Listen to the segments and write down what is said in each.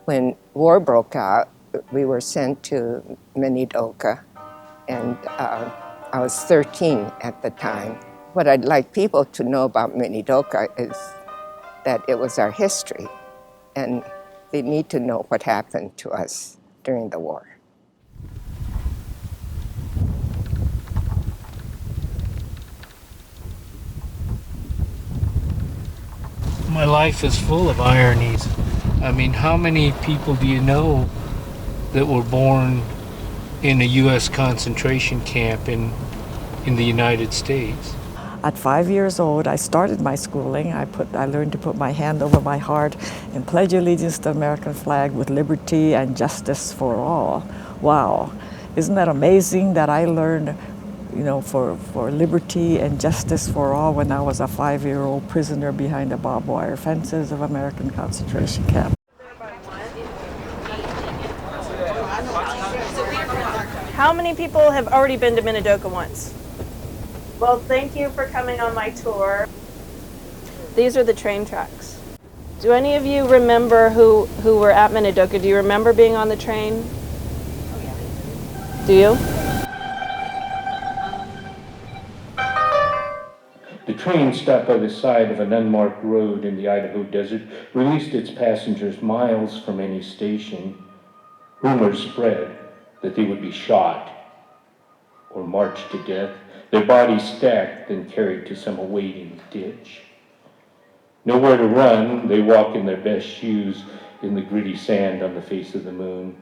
When war broke out, we were sent to Minidoka, and I was 13 at the time. What I'd like people to know about Minidoka is that it was our history, and they need to know what happened to us during the war. My life is full of ironies. I mean, how many people do you know that were born in a U.S. concentration camp in the United States? At 5 years old, I started my schooling. I learned to put my hand over my heart and pledge allegiance to the American flag with liberty and justice for all. Wow, isn't that amazing that I learned, for liberty and justice for all when I was a 5-year-old prisoner behind the barbed wire fences of American concentration camp. How many people have already been to Minidoka once? Well, thank you for coming on my tour. These are the train tracks. Do any of you remember who were at Minidoka? Do you remember being on the train? Do you? The train stopped by the side of an unmarked road in the Idaho desert, released its passengers miles from any station. Rumors spread that they would be shot or marched to death, their bodies stacked and carried to some awaiting ditch. Nowhere to run, they walk in their best shoes in the gritty sand on the face of the moon.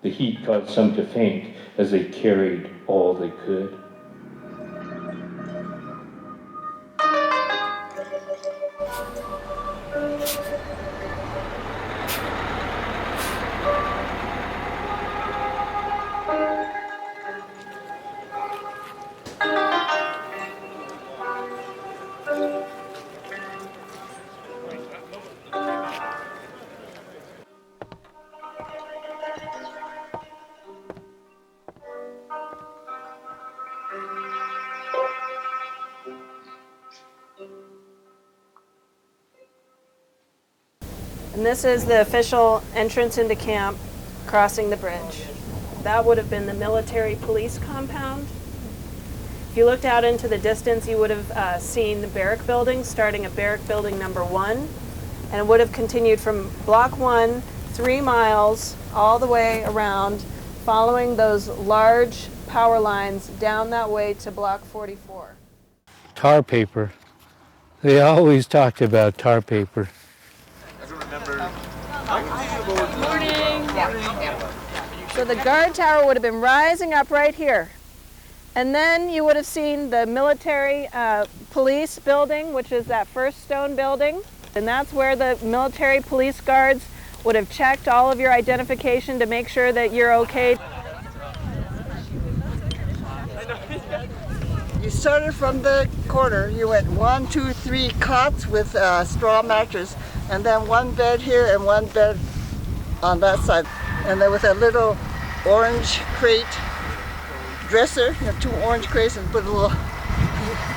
The heat caused some to faint as they carried all they could. And this is the official entrance into camp, crossing the bridge. That would have been the military police compound. If you looked out into the distance, you would have seen the barrack building, starting at barrack building number 1, and it would have continued from block 1, 3 miles, all the way around, following those large power lines down that way to block 44. Tar paper. They always talked about tar paper. So the guard tower would have been rising up right here. And then you would have seen the military police building, which is that first stone building. And that's where the military police guards would have checked all of your identification to make sure that you're okay. You started from the corner. You went 1, 2, 3 cots with a straw mattress, and then one bed here and one bed on that side. And then with a little orange crate dresser, 2 orange crates, and put a little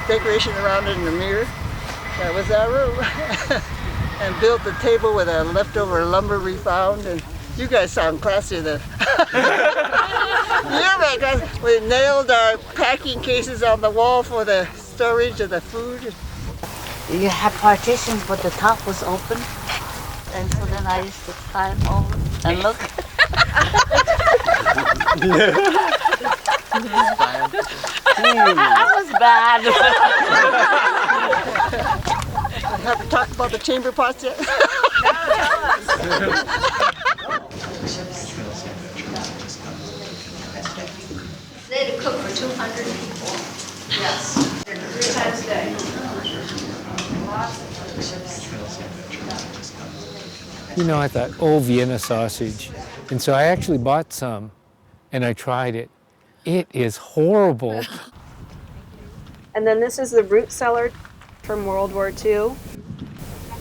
decoration around it in the mirror. That was our room. And built the table with a leftover lumber we found. And you guys sound classier than. Yeah, right, guys. We nailed our packing cases on the wall for the storage of the food. You had partitions, but the top was open. And so then I used to climb over and look. That was bad. Have we talked about the chamber pots yet? They had to cook for 200 people. Yes. 3 times a day. I thought, oh, Vienna sausage. And so I actually bought some and I tried it. It is horrible. And then this is the root cellar from World War II.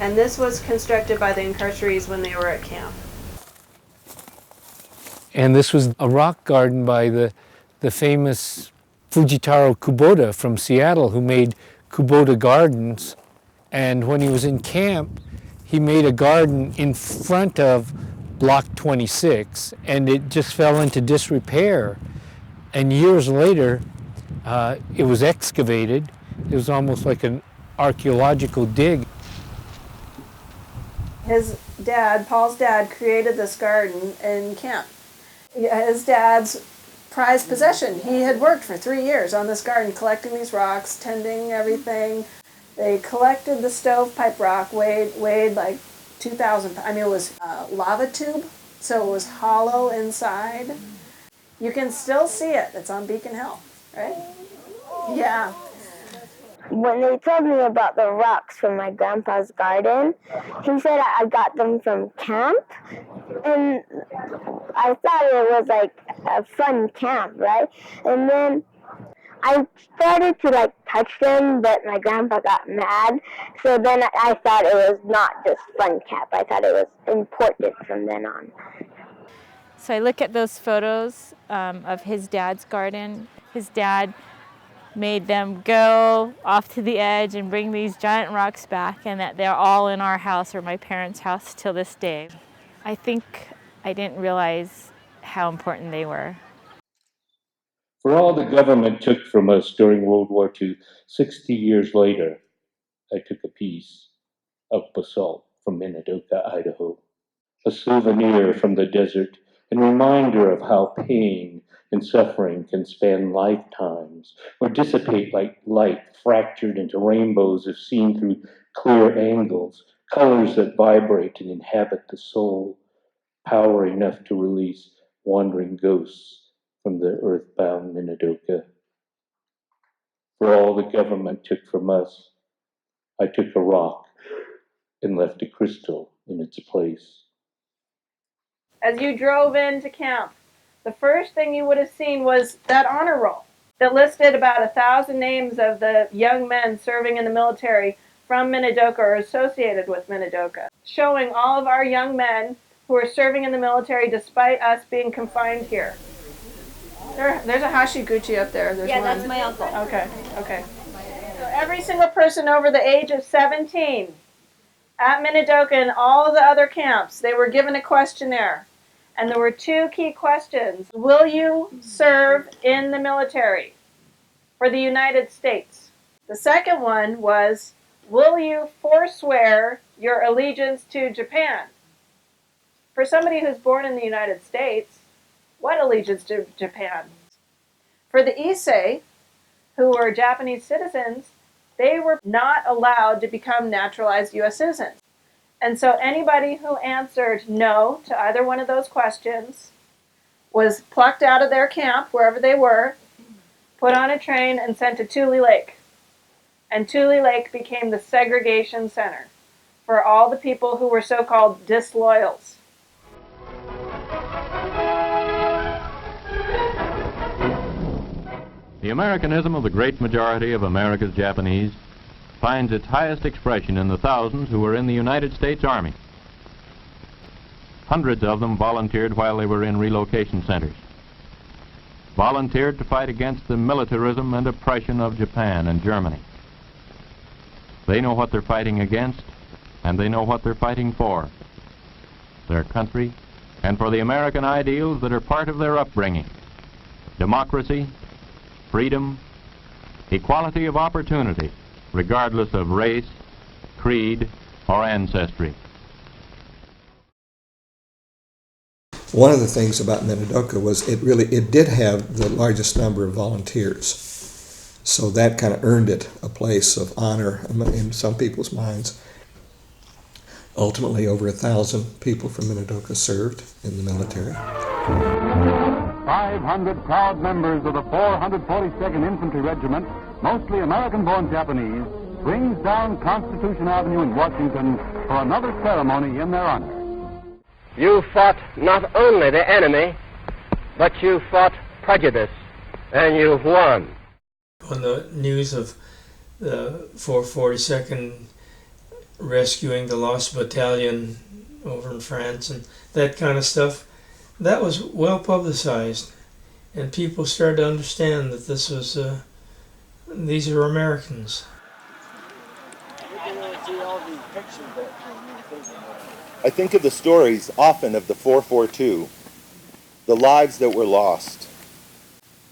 And this was constructed by the incarcerees when they were at camp. And this was a rock garden by the famous Fujitaro Kubota from Seattle, who made Kubota gardens. And when he was in camp, he made a garden in front of Block 26, and it just fell into disrepair. And years later, it was excavated. It was almost like an archaeological dig. His dad, Paul's dad, created this garden in camp. His dad's prized possession. He had worked for 3 years on this garden, collecting these rocks, tending everything. They collected the stovepipe rock, weighed like 2,000. I mean, it was a lava tube, so it was hollow inside. You can still see it. It's on Beacon Hill, right? Yeah. When they told me about the rocks from my grandpa's garden, he said I got them from camp, and I thought it was like a fun camp, right? And then I started to like touch them, but my grandpa got mad, so then I thought it was not just fun camp. I thought it was important from then on. So I look at those photos of his dad's garden. His dad made them go off to the edge and bring these giant rocks back, and that they're all in our house or my parents' house till this day. I think I didn't realize how important they were. For all the government took from us during World War II, 60 years later, I took a piece of basalt from Minidoka, Idaho, a souvenir from the desert and reminder of how pain and suffering can span lifetimes or dissipate like light fractured into rainbows if seen through clear angles, colors that vibrate and inhabit the soul, power enough to release wandering ghosts from the earthbound Minidoka. For all the government took from us, I took a rock and left a crystal in its place. As you drove into camp, the first thing you would have seen was that honor roll that listed about 1,000 names of the young men serving in the military from Minidoka or associated with Minidoka, showing all of our young men who are serving in the military despite us being confined here. There's a Hashiguchi up there. There's one. That's my uncle. Okay. So every single person over the age of 17 at Minidoka and all of the other camps, they were given a questionnaire. And there were 2 key questions. Will you serve in the military for the United States? The second one was, will you forswear your allegiance to Japan? For somebody who's born in the United States, what allegiance to Japan? For the Issei, who were Japanese citizens, they were not allowed to become naturalized U.S. citizens. And so anybody who answered no to either one of those questions was plucked out of their camp, wherever they were, put on a train and sent to Tule Lake. And Tule Lake became the segregation center for all the people who were so-called disloyals. The Americanism of the great majority of America's Japanese finds its highest expression in the thousands who were in the United States Army. Hundreds of them volunteered while they were in relocation centers. Volunteered to fight against the militarism and oppression of Japan and Germany. They know what they're fighting against, and they know what they're fighting for. Their country, and for the American ideals that are part of their upbringing. Democracy, freedom, equality of opportunity, regardless of race, creed, or ancestry. One of the things about Minidoka was it did have the largest number of volunteers. So that kind of earned it a place of honor in some people's minds. Ultimately, over 1,000 people from Minidoka served in the military. 500 proud members of the 442nd Infantry Regiment, mostly American-born Japanese, brings down Constitution Avenue in Washington for another ceremony in their honor. You fought not only the enemy, but you fought prejudice, and you won. On the news of the 442nd rescuing the lost battalion over in France and that kind of stuff, that was well publicized, and people started to understand that this was these are Americans. You can see all these pictures that I think of the stories often of the 442, the lives that were lost.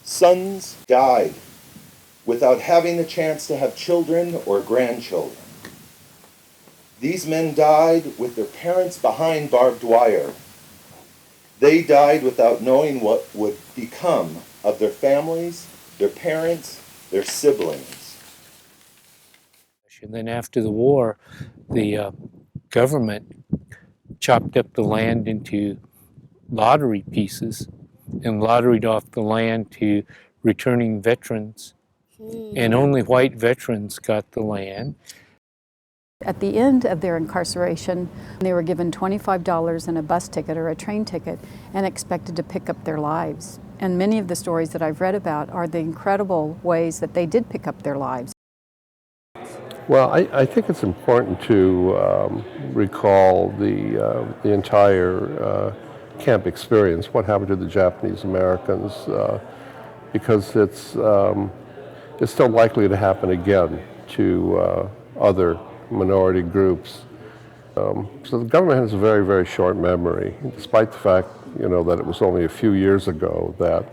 Sons died without having the chance to have children or grandchildren. These men died with their parents behind barbed wire. They died without knowing what would become of their families, their parents, their siblings. And then after the war, the government chopped up the land into lottery pieces and lotteried off the land to returning veterans. And only white veterans got the land. At the end of their incarceration, they were given $25 and a bus ticket or a train ticket and expected to pick up their lives. And many of the stories that I've read about are the incredible ways that they did pick up their lives. Well, I think it's important to recall the entire camp experience, what happened to the Japanese Americans, because it's still likely to happen again to other minority groups. So the government has a very, very short memory, despite the fact, that it was only a few years ago that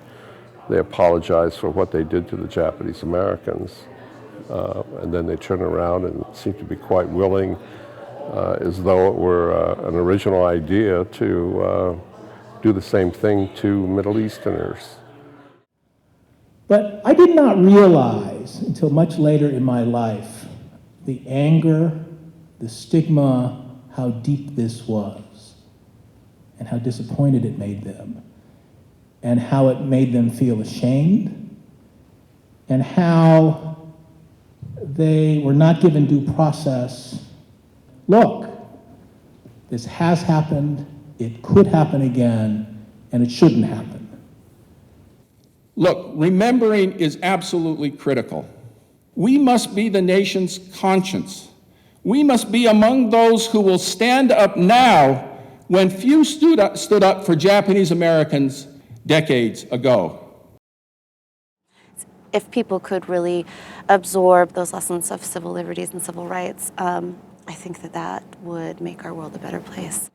they apologized for what they did to the Japanese Americans. And then they turn around and seem to be quite willing, as though it were an original idea, to do the same thing to Middle Easterners. But I did not realize until much later in my life the anger, the stigma, how deep this was, and how disappointed it made them, and how it made them feel ashamed, and how they were not given due process. Look, this has happened, it could happen again, and it shouldn't happen. Look, remembering is absolutely critical. We must be the nation's conscience. We must be among those who will stand up now when few stood up for Japanese Americans decades ago. If people could really absorb those lessons of civil liberties and civil rights, I think that would make our world a better place.